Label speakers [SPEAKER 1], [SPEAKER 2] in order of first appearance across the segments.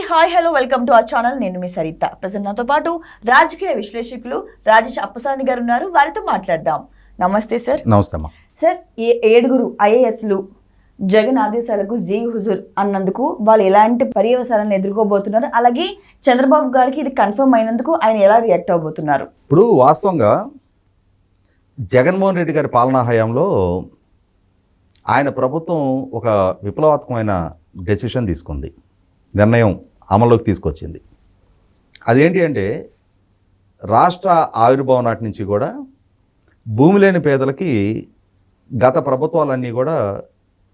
[SPEAKER 1] Hi hello welcome to our channel. నేను మీ Saritha. Present నాతో పాటు రాజకీయ విశ్లేషకులు రాజేష్ అప్పసాని గారు ఉన్నారు. వారితో మాట్లాడదాం. నమస్తే సార్.
[SPEAKER 2] నమస్తే అమ్మా.
[SPEAKER 1] సార్, 7 ఐఏఎస్లు జగన్ ఆదేశాలకు జీ హుజూర్ అన్నందుకు వాళ్ళు ఎలాంటి పర్యవసానాలను ఎదుర్కోబోతున్నారు, అలాగే చంద్రబాబు గారికి ఇది కన్ఫర్మ్ అయినందుకు ఆయన ఎలా రియాక్ట్ అవబోతున్నారు?
[SPEAKER 2] ఇప్పుడు వాస్తవంగా జగన్మోహన్ రెడ్డి గారి పాలనా హయాంలో ఆయన ప్రభుత్వం ఒక విప్లవాత్మకమైన డెసిషన్ తీసుకుంది, నిర్ణయం అమల్లోకి తీసుకొచ్చింది. అదేంటి అంటే రాష్ట్ర ఆవిర్భావం నాటి నుంచి కూడా భూమి లేని పేదలకి గత ప్రభుత్వాలన్నీ కూడా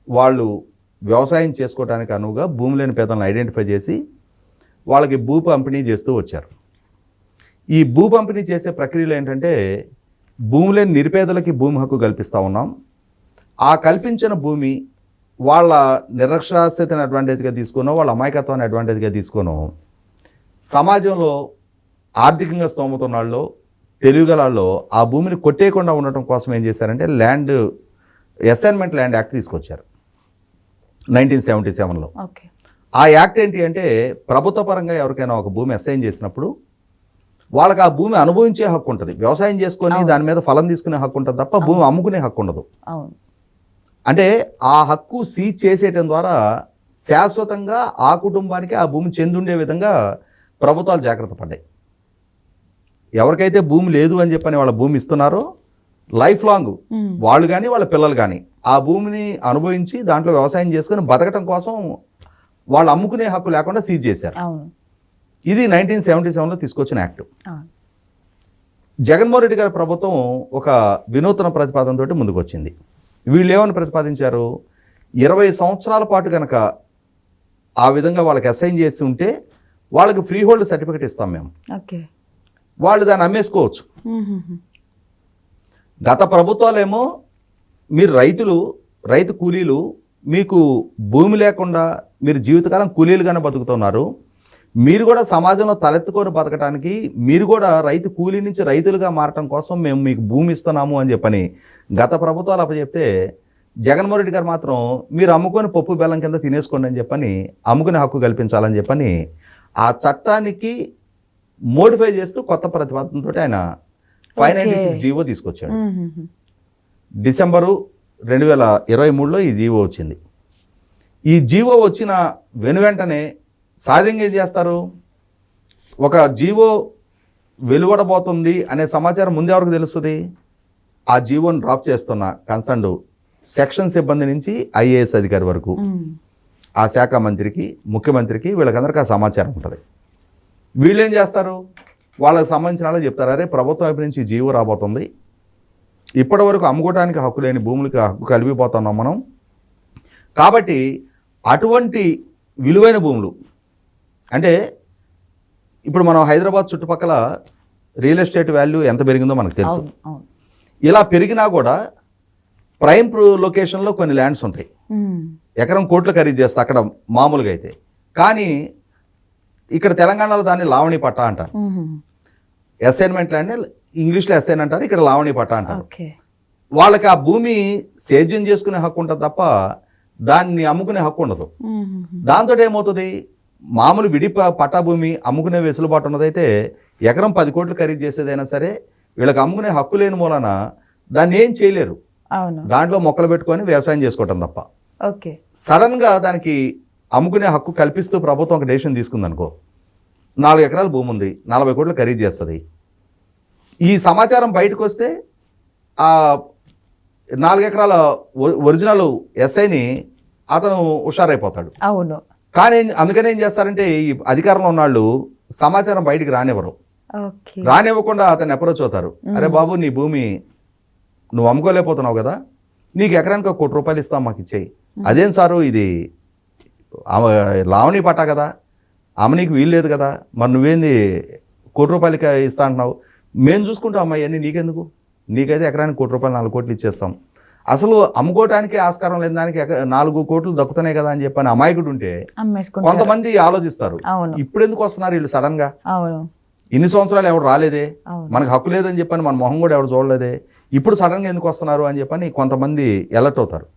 [SPEAKER 2] వాళ్ళు వ్యవసాయం చేసుకోవడానికి అనువుగా భూమి లేని పేదలను ఐడెంటిఫై చేసి వాళ్ళకి భూ పంపిణీ చేస్తూ వచ్చారు. ఈ భూ పంపిణీ చేసే ప్రక్రియలో ఏంటంటే భూమి లేని నిరుపేదలకి భూమి హక్కు కల్పిస్తూ ఉన్నాం. ఆ కల్పించిన భూమి వాళ్ళ నిరక్షరాస్యతను అడ్వాంటేజ్గా తీసుకోనో, వాళ్ళ అమాయకత్వాన్ని అడ్వాంటేజ్గా తీసుకోనో సమాజంలో ఆర్థికంగా స్తోమత ఉన్న వాళ్ళు, తెలుగుగలాల్లో ఆ భూమిని కొట్టేయకుండా ఉండటం కోసం ఏం చేశారంటే అసైన్మెంట్ ల్యాండ్ యాక్ట్ తీసుకొచ్చారు 1977లో. ఆ యాక్ట్ ఏంటి అంటే ప్రభుత్వ పరంగా ఎవరికైనా ఒక భూమి అసైన్ చేసినప్పుడు వాళ్ళకి ఆ భూమి అనుభవించే హక్కు ఉంటుంది, వ్యవసాయం చేసుకొని దాని మీద ఫలం తీసుకునే హక్కు ఉంటుంది తప్ప భూమి అమ్ముకునే హక్కు ఉండదు. అంటే ఆ హక్కు సీజ్ చేసేయటం ద్వారా శాశ్వతంగా ఆ కుటుంబానికి ఆ భూమి చెందుండే విధంగా ప్రభుత్వాలు జాగ్రత్త పడ్డాయి. ఎవరికైతే భూమి లేదు అని చెప్పని వాళ్ళ భూమి ఇస్తున్నారో లైఫ్ లాంగ్ వాళ్ళు కానీ వాళ్ళ పిల్లలు కానీ ఆ భూమిని అనుభవించి దాంట్లో వ్యవసాయం చేసుకొని బతకటం కోసం వాళ్ళు అమ్ముకునే హక్కు లేకుండా సీజ్ చేశారు. ఇది 1977లో తీసుకొచ్చిన యాక్ట్. జగన్మోహన్ రెడ్డి గారి ప్రభుత్వం ఒక వినూత్న ప్రతిపాదనతోటి ముందుకు వచ్చింది. వీళ్ళు ఏమని ప్రతిపాదించారు, 20 సంవత్సరాల పాటు కనుక ఆ విధంగా వాళ్ళకి అసైన్ చేసి ఉంటే వాళ్ళకి ఫ్రీ హోల్డ్ సర్టిఫికేట్ ఇస్తాం మేము, వాళ్ళు దాన్ని అమ్మేసుకోవచ్చు. గత ప్రభుత్వాలేమో మీరు రైతు కూలీలు, మీకు భూమి లేకుండా మీరు జీవితకాలం కూలీలుగానే బతుకుతున్నారు, మీరు కూడా సమాజంలో తలెత్తుకొని బతకడానికి మీరు కూడా రైతు కూలీ నుంచి రైతులుగా మారటం కోసం మేము మీకు భూమి ఇస్తున్నాము అని చెప్పని గత ప్రభుత్వాలు అప్పచెప్తే జగన్మోహన్ రెడ్డి గారు మాత్రం మీరు అమ్ముకొని పప్పు బెల్లం కింద తినేసుకోండి అని చెప్పని అమ్ముకునే హక్కు కల్పించాలని చెప్పని ఆ చట్టానికి మోడిఫై చేస్తూ కొత్త ప్రతిపాదనతో ఆయన 596 జీవో తీసుకొచ్చాడు. డిసెంబరు 2023లో ఈ జీవో వచ్చింది. ఈ జీవో వచ్చిన వెనువెంటనే సహజంగా ఏం చేస్తారు, ఒక జీవో వెలువడబోతుంది అనే సమాచారం ముందే ఎవరికి తెలుస్తుంది, ఆ జీవోని డ్రాప్ చేస్తున్న కన్సర్న్డ్ సెక్షన్ సిబ్బంది నుంచి ఐఏఎస్ అధికారి వరకు ఆ శాఖ మంత్రికి, ముఖ్యమంత్రికి, వీళ్ళకందరికీ ఆ సమాచారం ఉంటుంది. వీళ్ళు ఏం చేస్తారు, వాళ్ళకి సంబంధించిన వాళ్ళు చెప్తారు, అరే ప్రభుత్వం వైపు నుంచి జీవో రాబోతుంది, ఇప్పటి వరకు అమ్ముకోవడానికి హక్కు లేని భూములకి హక్కు కలిపిపోతున్నాం మనం, కాబట్టి అటువంటి విలువైన భూములు అంటే ఇప్పుడు మనం హైదరాబాద్ చుట్టుపక్కల రియల్ ఎస్టేట్ వాల్యూ ఎంత పెరిగిందో మనకు తెలుసు. ఇలా పెరిగినా కూడా ప్రైమ్ లొకేషన్లో కొన్ని ల్యాండ్స్ ఉంటాయి, ఎకరం కోట్లు ఖరీదు చేస్తా అక్కడ మామూలుగా అయితే, కానీ ఇక్కడ తెలంగాణలో దాన్ని లావణి పట్టా అంటారు. అసైన్మెంట్ ల్యాండ్ ఇంగ్లీష్లో అసైన్ అంటారు, ఇక్కడ లావణి పట్టా అంటారు. వాళ్ళకి ఆ భూమి సేద్యం చేసుకునే హక్కు ఉంటుంది తప్ప దాన్ని అమ్ముకునే హక్కు ఉండదు. దాంతో ఏమవుతుంది, మామూలు విడి పట్టా భూమి అమ్ముకునే వెసులుబాటు ఉన్నదైతే ఎకరం 10 కోట్లు ఖరీదు చేసేదైనా సరే వీళ్ళకి అమ్ముకునే హక్కు లేని మూలన దాన్ని ఏం చేయలేరు, దాంట్లో మొక్కలు పెట్టుకొని వ్యవసాయం చేసుకోవటం తప్ప. సడన్గా దానికి అమ్ముకునే హక్కు కల్పిస్తూ ప్రభుత్వం ఒక డెసిషన్ తీసుకుందనుకో, 4 ఎకరాల భూమి ఉంది, 40 కోట్లు ఖరీదు చేస్తుంది. ఈ సమాచారం బయటకు వస్తే ఆ 4 ఎకరాల ఒరిజినల్ ఎస్ఐని అతను హుషారైపోతాడు. అవును. కానీ అందుకని ఏం చేస్తారంటే ఈ అధికారంలో ఉన్న వాళ్ళు సమాచారం బయటికి రానివ్వకుండా అతన్ని అప్రోచ్ అవుతారు, అరే బాబు నీ భూమి నువ్వు అమ్ముకోలేకపోతున్నావు కదా, నీకు ఎకరానికి 1 కోటి రూపాయలు ఇస్తాం, మాకు ఇచ్చేయి. అదేం సారు, ఇది లావణి పట్టా కదా, ఆమె నీకు వీలు లేదు కదా, మరి నువ్వేంది 1 కోటి రూపాయలకి ఇస్తా అంటున్నావు, మేము చూసుకుంటాం అమ్మాయి అన్నీ, నీకెందుకు, నీకైతే ఎకరానికి 1 కోటి రూపాయలు 4 కోట్లు ఇచ్చేస్తాం, అసలు అమ్ముకోవడానికి ఆస్కారం లేని దానికి 4 కోట్లు దక్కుతున్నాయి కదా అని చెప్పని అమాయకుడు ఉంటే కొంతమంది ఆలోచిస్తారు, ఇప్పుడు ఎందుకు వస్తున్నారు వీళ్ళు సడన్ గా, ఇన్ని సంవత్సరాలు ఎవరు రాలేదే, మనకు హక్కు లేదని చెప్పని మన మొహం కూడా ఎవరు చూడలేదే, ఇప్పుడు సడన్గా ఎందుకు వస్తున్నారు అని చెప్పని కొంతమంది అలర్ట్ అవుతారు.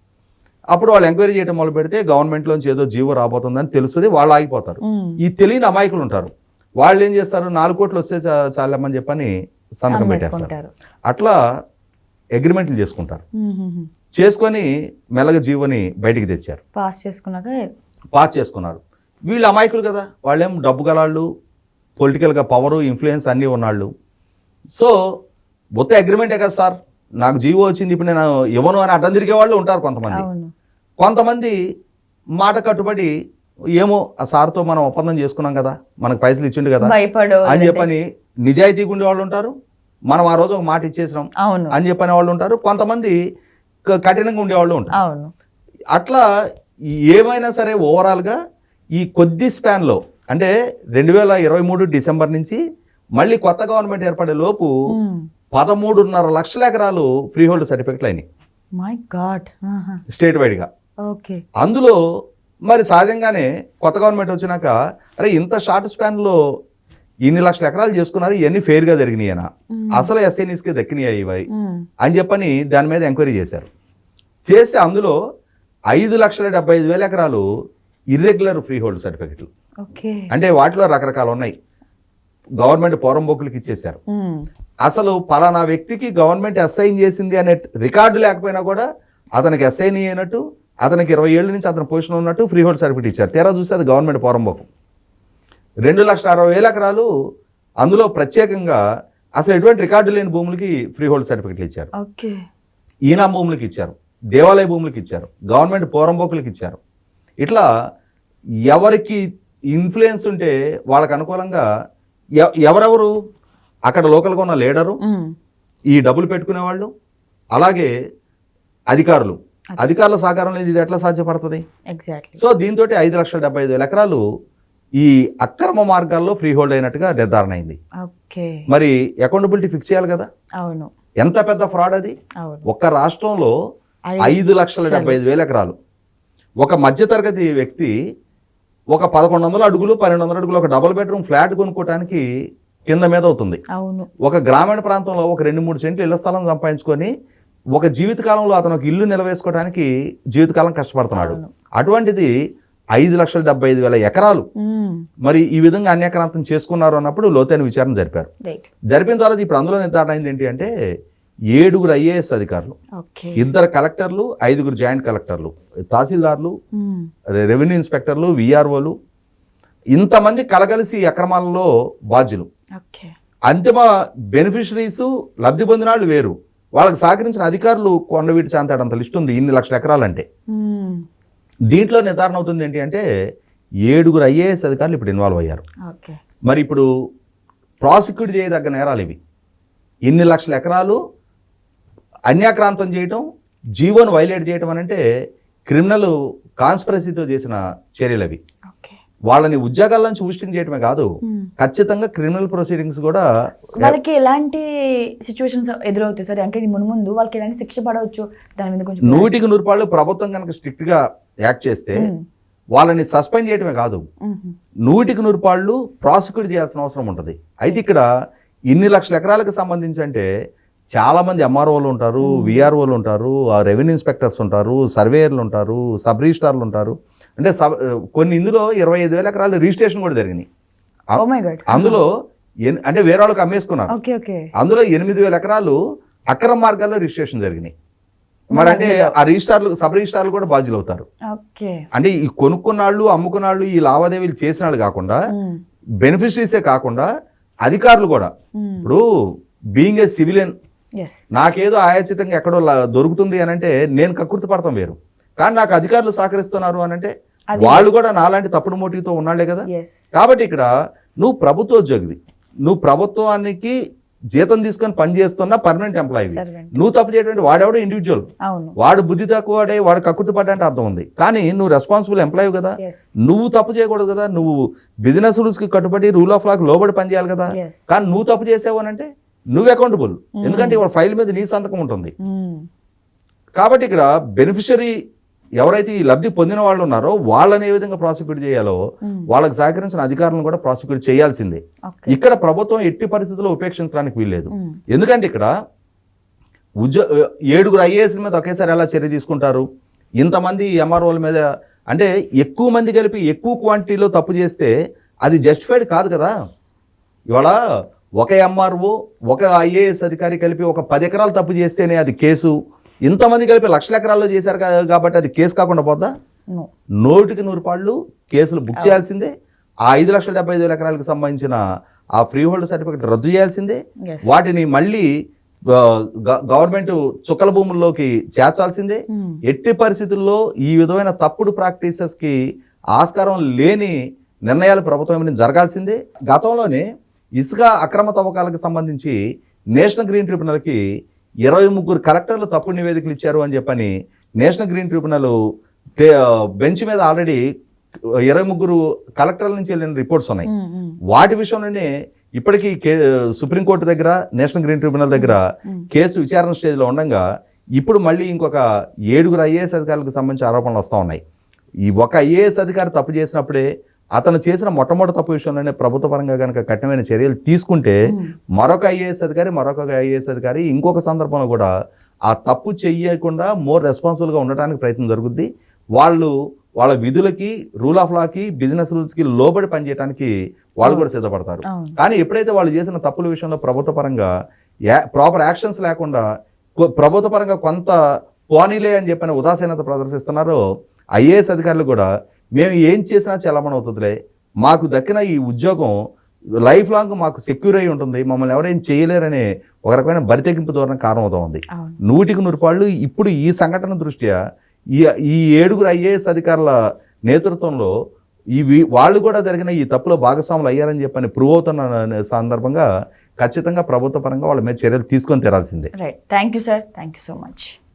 [SPEAKER 2] అప్పుడు వాళ్ళు ఎంక్వైరీ చేయడం మొదలు పెడితే గవర్నమెంట్లోంచి ఏదో జీవో రాబోతుందని తెలుస్తుంది, వాళ్ళు ఆగిపోతారు. ఈ తెలియని అమాయకులు ఉంటారు, వాళ్ళు ఏం చేస్తారు, 4 కోట్లు వస్తే చాలమ్మని చెప్పని సంతకం పెట్టేస్తారు. అట్లా అగ్రిమెంట్లు చేసుకుంటారు. చేసుకొని మెల్లగా జీవోని బయటికి తెచ్చారు, పాస్ చేసుకున్నారు. వీళ్ళు అమాయకులు కదా, వాళ్ళేం డబ్బు గలాళ్ళు, పొలిటికల్గా పవరు ఇన్ఫ్లుయెన్స్ అన్నీ ఉన్నాళ్ళు. సో మొత్తం అగ్రిమెంటే కదా సార్, నాకు జీవో వచ్చింది ఇప్పుడు నేను ఇవ్వను అని అడ్డం తిరిగే వాళ్ళు ఉంటారు కొంతమంది. కొంతమంది మాట కట్టుబడి ఏమో ఆ సార్తో మనం ఒప్పందం చేసుకున్నాం కదా, మనకు పైసలు ఇచ్చిండు కదా అని చెప్పని నిజాయితీగా ఉండే వాళ్ళు ఉంటారు. మనం ఆ రోజు ఒక మాట ఇచ్చేసినాం అని చెప్పని వాళ్ళు ఉంటారు. కొంతమంది కఠినంగా ఉండేవాళ్ళు ఉంటారు. అట్లా ఏమైనా సరే ఓవరాల్గా ఈ కొద్ది స్పాన్లో అంటే 2023 డిసెంబర్ నుంచి మళ్ళీ కొత్త గవర్నమెంట్ ఏర్పడే లోపు 13.5 లక్షల ఎకరాలు ఫ్రీ హోల్డ్ సర్టిఫికెట్లు అయినాయి స్టేట్ వైడ్గా. అందులో మరి సహజంగానే కొత్త గవర్నమెంట్ వచ్చినాక అరే ఇంత షార్ట్ స్పాన్లో ఇన్ని లక్షల ఎకరాలు చేసుకున్నారు, ఇవన్నీ ఫెయిర్గా జరిగినాయనా, అసలు ఎస్ఎన్ఈస్కి దక్కినాయి ఇవి అని చెప్పని దాని మీద ఎంక్వైరీ చేశారు. చేస్తే అందులో 5,75,000 ఎకరాలు ఇర్రెగ్యులర్ ఫ్రీ హోల్డ్ సర్టిఫికెట్లు. అంటే వాటిలో రకరకాలు ఉన్నాయి, గవర్నమెంట్ పోరంబోకులకి ఇచ్చేశారు. అసలు పలానా వ్యక్తికి గవర్నమెంట్ అసైన్ చేసింది అనే రికార్డు లేకపోయినా కూడా అతనికి అసైన్ అయినట్టు, అతనికి 20 ఏళ్ళ నుంచి అతని పొజిషన్ ఉన్నట్టు ఫ్రీ హోల్డ్ సర్టిఫికెట్ ఇచ్చారు. తీరా చూస్తే అది గవర్నమెంట్ పోరంబోకు. 2,60,000 ఎకరాలు అందులో ప్రత్యేకంగా అసలు ఎటువంటి రికార్డు లేని భూములకి ఫ్రీ హోల్డ్ సర్టిఫికెట్లు ఇచ్చారు. ఈనా భూములకి ఇచ్చారు, దేవాలయ భూములకి ఇచ్చారు, గవర్నమెంట్ పోరంబోకులకి ఇచ్చారు. ఇట్లా ఎవరికి ఇన్ఫ్లుయెన్స్ ఉంటే వాళ్ళకు అనుకూలంగా ఎవరెవరు అక్కడ లోకల్గా ఉన్న లీడరు, ఈ డబ్బులు పెట్టుకునే వాళ్ళు, అలాగే అధికారుల సహకారం లేదు, ఇది ఎట్లా సాధ్యపడుతుంది? సో దీంతో 5,75,000 ఎకరాలు ఈ అక్రమ మార్గాల్లో ఫ్రీ హోల్డ్ అయినట్టుగా నిర్ధారణ అయింది. మరి అకౌంటబిలిటీ ఫిక్స్ చేయాలి కదా. ఎంత పెద్ద ఫ్రాడ్ అది. ఒక్క రాష్ట్రంలో 5,75,000 ఎకరాలు. ఒక మధ్యతరగతి వ్యక్తి ఒక 1,100 అడుగులు 1,200 అడుగులు ఒక డబుల్ బెడ్రూమ్ ఫ్లాట్ కొనుక్కోవడానికి కింద మీద అవుతుంది. ఒక గ్రామీణ ప్రాంతంలో ఒక 2-3 సెంట్లు ఇళ్ల స్థలం సంపాదించుకొని ఒక జీవితకాలంలో అతను ఒక ఇల్లు నిలవేసుకోవడానికి జీవితకాలం కష్టపడుతున్నాడు. అటువంటిది 5,75,000 ఎకరాలు మరి ఈ విధంగా అన్యాక్రాంతం చేసుకున్నారు అన్నప్పుడు లోతైన విచారణ జరిపారు. జరిపిన తర్వాత ఇప్పుడు అందులో నిర్ధారణ అయింది ఏంటి అంటే 7 IAS అధికారులు, 2 కలెక్టర్లు, 5 జాయింట్ కలెక్టర్లు, తహసీల్దార్లు, రెవెన్యూ ఇన్స్పెక్టర్లు, VROలు, ఇంతమంది కలగలిసి అక్రమాలలో బాధ్యులు. అంతిమ బెనిఫిషరీస్ లబ్ధి పొందిన వాళ్ళు వేరు, వాళ్ళకి సహకరించిన అధికారులు కొండవీటి చాంతాడంత లిస్ట్ ఉంది, ఇన్ని లక్షల ఎకరాలంటే. దీంట్లో నిర్ధారణ అవుతుంది ఏంటి అంటే 7 IAS అధికారులు ఇప్పుడు ఇన్వాల్వ్ అయ్యారు. మరి ఇప్పుడు ప్రాసిక్యూట్ చేయదగ్గ నేరాలు ఇవి. ఇన్ని లక్షల ఎకరాలు అన్యాక్రాంతం చేయటం, జీవోను వైలేట్ చేయటం అని అంటే క్రిమినల్ కాన్స్పిరసీతో చేసిన చర్యలు అవి. వాళ్ళని ఉద్యోగాల నుంచి ఊస్టింగ్ చేయటమే కాదు, ఖచ్చితంగా క్రిమినల్ ప్రొసీడింగ్స్ కూడా.
[SPEAKER 1] వాళ్ళకి ఎలాంటి సిచ్యువేషన్స్ ఎదురవుతాయి సార్? అంటే ముందు వాళ్ళకి ఎలాంటి శిక్ష పడవచ్చు? దాని మీద కొంచెం
[SPEAKER 2] 100% ప్రభుత్వం కనుక స్ట్రిక్ట్ గా యాక్ట్ చేస్తే వాళ్ళని సస్పెండ్ చేయటమే కాదు, 100% ప్రాసిక్యూట్ చేయాల్సిన అవసరం ఉంటుంది. అయితే ఇక్కడ ఇన్ని లక్షల ఎకరాలకు సంబంధించి అంటే చాలా మంది MROలు ఉంటారు, VROలు ఉంటారు, రెవెన్యూ ఇన్స్పెక్టర్స్ ఉంటారు, సర్వేయర్లు ఉంటారు, సబ్ రిజిస్ట్రార్లు ఉంటారు. అంటే కొన్ని ఇందులో 25,000 ఎకరాలు రిజిస్ట్రేషన్ కూడా జరిగినాయి. అందులో అంటే వేరే వాళ్ళకి అమ్మేసుకున్నారు. అందులో 8,000 ఎకరాలు అక్రమ మార్గాల్లో రిజిస్ట్రేషన్ జరిగినాయి. మరి అంటే ఆ రిజిస్ట్రార్లు, సబ్ రిజిస్ట్రార్లు కూడా బాధ్యులు అవుతారు. అంటే ఈ కొనుక్కున్నాళ్ళు, అమ్ముకున్నాళ్ళు, ఈ లావాదేవీలు చేసిన వాళ్ళు కాకుండా, బెనిఫిషరీసే కాకుండా అధికారులు కూడా. ఇప్పుడు బీయింగ్ ఏ సివిలియన్ నాకేదో ఆయాచితంగా ఎక్కడో దొరుకుతుంది అని అంటే నేను కకృతి పడతాం వేరు, కానీ నాకు అధికారులు సహకరిస్తున్నారు అని అంటే వాళ్ళు కూడా నాలాంటి తప్పుడు మోటివ్తో ఉన్నాళ్లే కదా. కాబట్టి ఇక్కడ నువ్వు ప్రభుత్వోద్యోగివి, నువ్వు ప్రభుత్వానికి జీతం తీసుకొని పనిచేస్తున్న పర్మనెంట్ ఎంప్లాయీ, నువ్వు తప్పు చేయడం వాడెవడో ఇండివిజువల్, వాడు బుద్ధి తక్కువ వాడు కకృతి పడ్డంటే అర్థం ఉంది. కానీ నువ్వు రెస్పాన్సిబుల్ ఎంప్లాయీ కదా, నువ్వు తప్పు చేయకూడదు కదా, నువ్వు బిజినెస్ రూల్స్ కి కట్టుబడి రూల్ ఆఫ్ లాకి లోబడి పనిచేయాలి కదా. కానీ నువ్వు తప్పు చేసావు అని అంటే నువ్వు అకౌంటబుల్, ఎందుకంటే ఇవాళ ఫైల్ మీద నీ సంతకం ఉంటుంది. కాబట్టి ఇక్కడ బెనిఫిషరీ ఎవరైతే ఈ లబ్ధి పొందిన వాళ్ళు ఉన్నారో వాళ్ళని ఏ విధంగా ప్రాసిక్యూట్ చేయాలో వాళ్ళకి సహకరించిన అధికారులను కూడా ప్రాసిక్యూట్ చేయాల్సిందే. ఇక్కడ ప్రభుత్వం ఎట్టి పరిస్థితుల్లో ఉపేక్షించడానికి వీల్లేదు. ఎందుకంటే ఇక్కడ 7 IAS మీద ఒకేసారి ఎలా చర్య తీసుకుంటారు? ఇంతమంది ఎంఆర్ఓల మీద అంటే ఎక్కువ మంది కలిపి ఎక్కువ క్వాంటిటీలో తప్పు చేస్తే అది జస్టిఫైడ్ కాదు కదా. ఇవాళ ఒక ఎంఆర్ఓ ఒక ఐఏఎస్ అధికారి కలిపి ఒక 10 ఎకరాలు తప్పు చేస్తేనే అది కేసు, ఇంతమంది కలిపి లక్షల ఎకరాల్లో చేశారు కాబట్టి అది కేసు కాకుండా పోద్దా? 100కి 100 పాళ్ళు కేసులు బుక్ చేయాల్సిందే. ఆ 5,75,000 ఎకరాలకు సంబంధించిన ఆ ఫ్రీ హోల్డ్ సర్టిఫికేట్ రద్దు చేయాల్సిందే. వాటిని మళ్ళీ గవర్నమెంట్ చుక్కల భూముల్లోకి చేర్చాల్సిందే. ఎట్టి పరిస్థితుల్లో ఈ విధమైన తప్పుడు ప్రాక్టీసెస్కి ఆస్కారం లేని నిర్ణయాలు ప్రభుత్వం జరగాల్సిందే. గతంలోనే ఇసుక అక్రమ తవ్వకాలకు సంబంధించి నేషనల్ గ్రీన్ ట్రిబ్యునల్కి 23 కలెక్టర్లు తప్పుడు నివేదికలు ఇచ్చారు అని చెప్పని నేషనల్ గ్రీన్ ట్రిబ్యునల్ బెంచ్ మీద ఆల్రెడీ 23 కలెక్టర్ల నుంచి వెళ్ళిన రిపోర్ట్స్ ఉన్నాయి. వాటి విషయంలోనే ఇప్పటికీ సుప్రీంకోర్టు దగ్గర నేషనల్ గ్రీన్ ట్రిబ్యునల్ దగ్గర కేసు విచారణ స్టేజ్లో ఉండగా ఇప్పుడు మళ్ళీ ఇంకొక 7 ఐఏఎస్ అధికారులకు సంబంధించిన ఆరోపణలు వస్తూ ఉన్నాయి. ఈ ఒక ఐఏఎస్ అధికారి తప్పు చేసినప్పుడే అతను చేసిన మొట్టమొదటి తప్పు విషయంలోనే ప్రభుత్వ పరంగా కనుక కఠినమైన చర్యలు తీసుకుంటే మరొక ఐఏఎస్ అధికారి ఇంకొక సందర్భంలో కూడా ఆ తప్పు చెయ్యకుండా మోర్ రెస్పాన్సిబుల్గా ఉండటానికి ప్రయత్నం జరుగుద్ది. వాళ్ళ విధులకి, రూల్ ఆఫ్ లాకి, బిజినెస్ రూల్స్కి లోబడి పనిచేయడానికి వాళ్ళు కూడా సిద్ధపడతారు. కానీ ఎప్పుడైతే వాళ్ళు చేసిన తప్పుల విషయంలో ప్రభుత్వ పరంగా ప్రాపర్ యాక్షన్స్ లేకుండా ప్రభుత్వ పరంగా కొంత పోనీలే అని చెప్పిన ఉదాసీనత ప్రదర్శిస్తున్నారో ఐఏఎస్ అధికారులు కూడా మేము ఏం చేసినా చలమణ అవుతుందిలే, మాకు దక్కిన ఈ ఉద్యోగం లైఫ్ లాంగ్ మాకు సెక్యూర్ అయి ఉంటుంది, మమ్మల్ని ఎవరేం చేయలేరనే ఒక రకమైన బరితెగింపు ధోరణి కారణమవుతా ఉంది. 100కి 100 పాళ్ళు ఇప్పుడు ఈ సంఘటన దృష్ట్యా ఈ 7 ఐఏఎస్ అధికారుల నేతృత్వంలో వాళ్ళు కూడా జరిగిన ఈ తప్పులో భాగస్వాములు అయ్యారని చెప్పని ప్రూవ్ అవుతున్న సందర్భంగా ఖచ్చితంగా ప్రభుత్వ పరంగా వాళ్ళ మీద చర్యలు తీసుకొని తీరాల్సిందే.
[SPEAKER 1] Right, thank you sir, thank you so much.